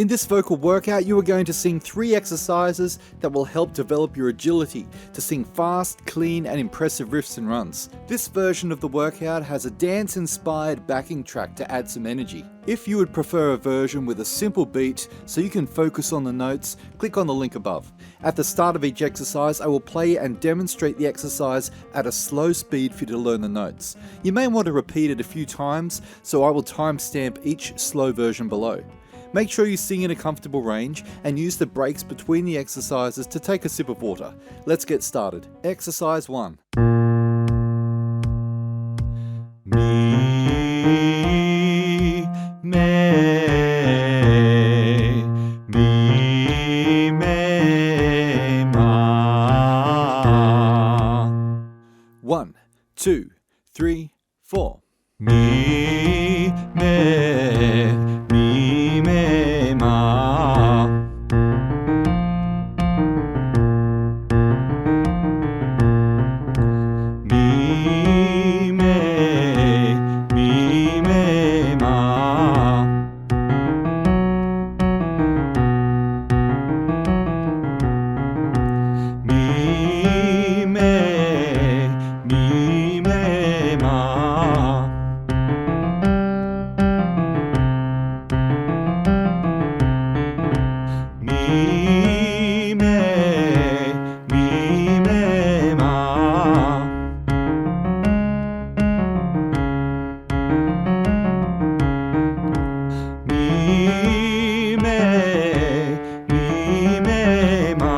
In this vocal workout, you are going to sing 3 exercises that will help develop your agility to sing fast, clean, and impressive riffs and runs. This version of the workout has a dance-inspired backing track to add some energy. If you would prefer a version with a simple beat so you can focus on the notes, click on the link above. At the start of each exercise, I will play and demonstrate the exercise at a slow speed for you to learn the notes. You may want to repeat it a few times, so I will timestamp each slow version below. Make sure you sing in a comfortable range and use the breaks between the exercises to take a sip of water. Let's get started. Exercise 1. Mi, me, mi, me, ma. 1, 2, 3, 4. Mi, me, mi, me, ma. Mi, me, mi, me, ma. Mi, me, mi, me, ma. Mi, me, mi, me, ma. Mi, me, mi, me, ma.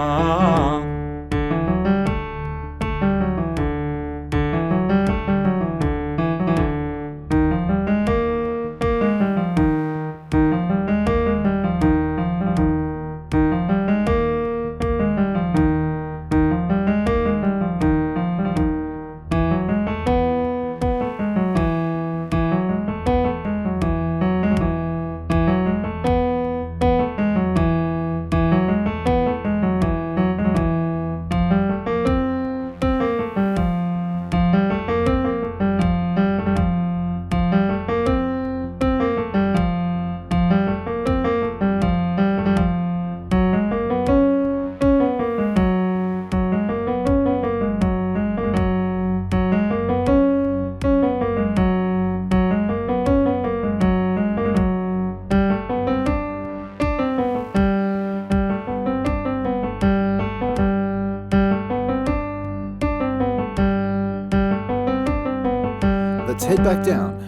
Let's head back down.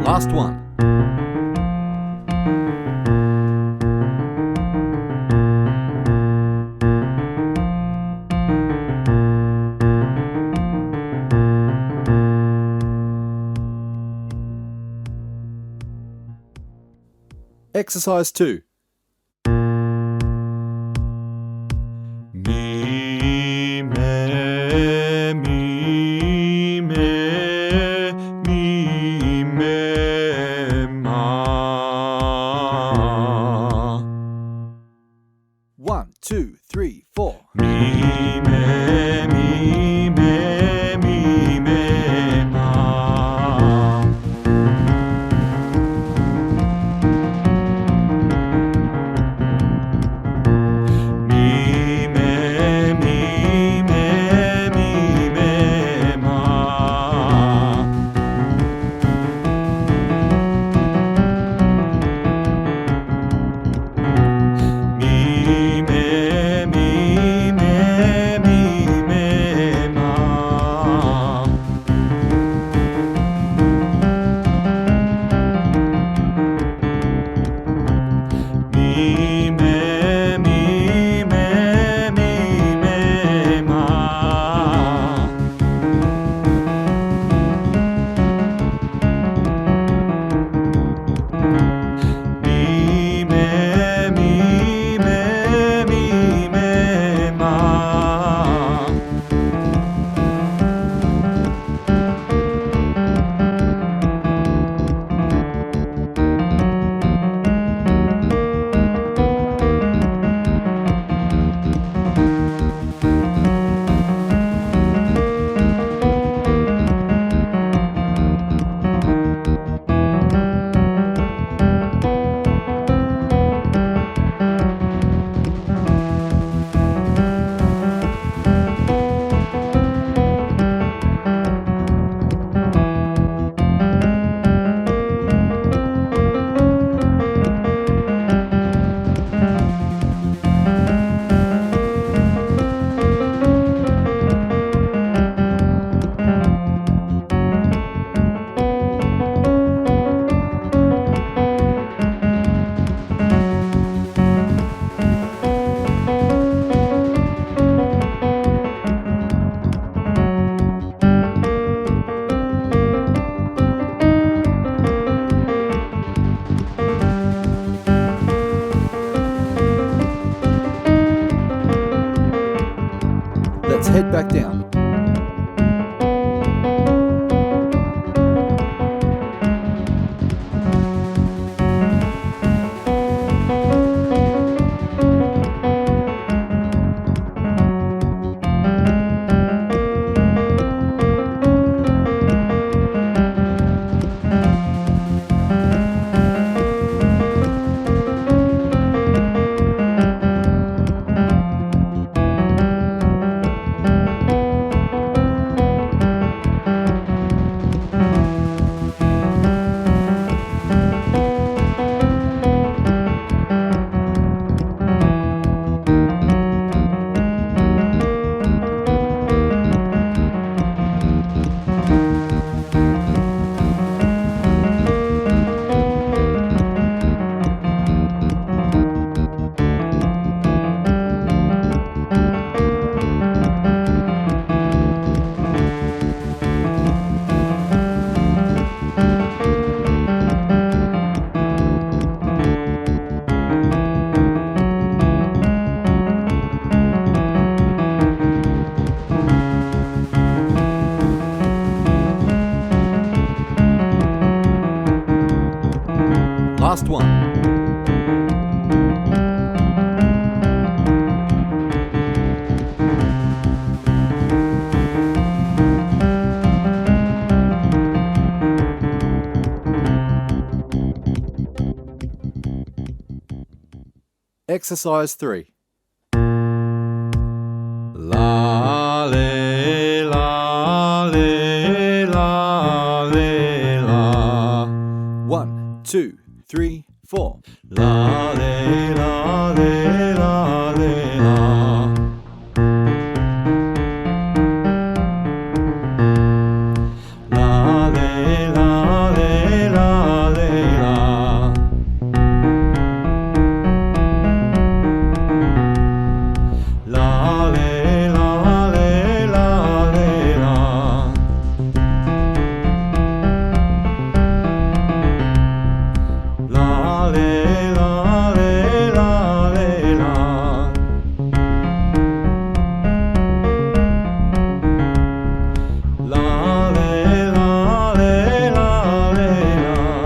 Last one. Exercise 2. Mi, me, mi, me, mi, back down. Last one. Exercise 3. La le la le la le la. 1, 2, 3, 4. La le la le la le la. La le la le la le la. La le la le la le la. La le la le la le la. La le la le la le la.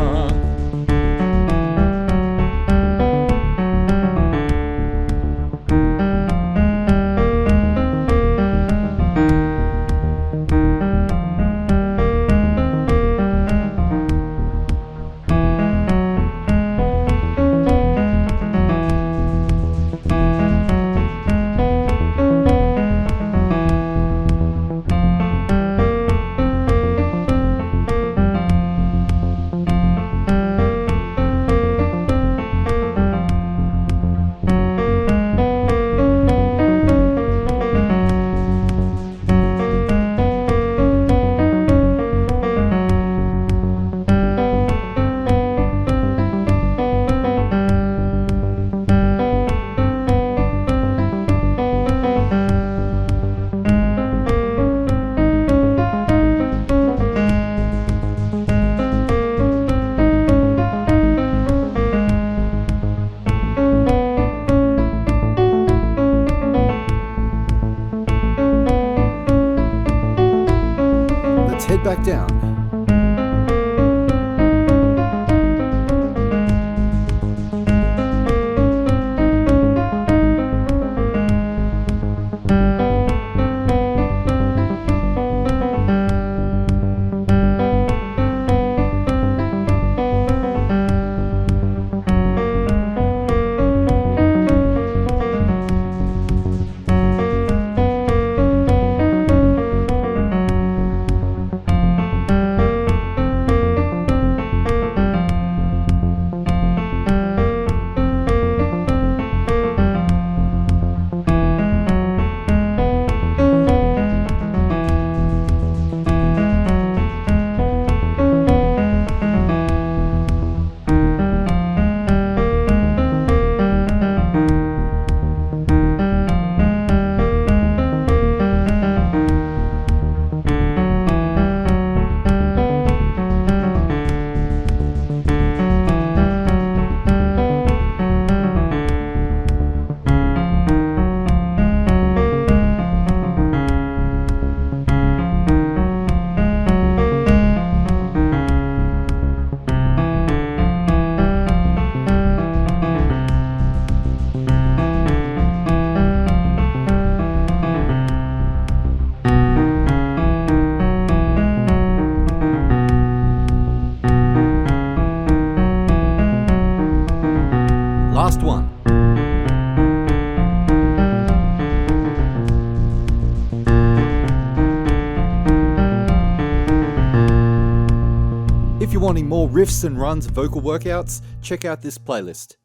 Let's head back down. last one. If you're wanting more riffs and runs vocal workouts, check out this playlist.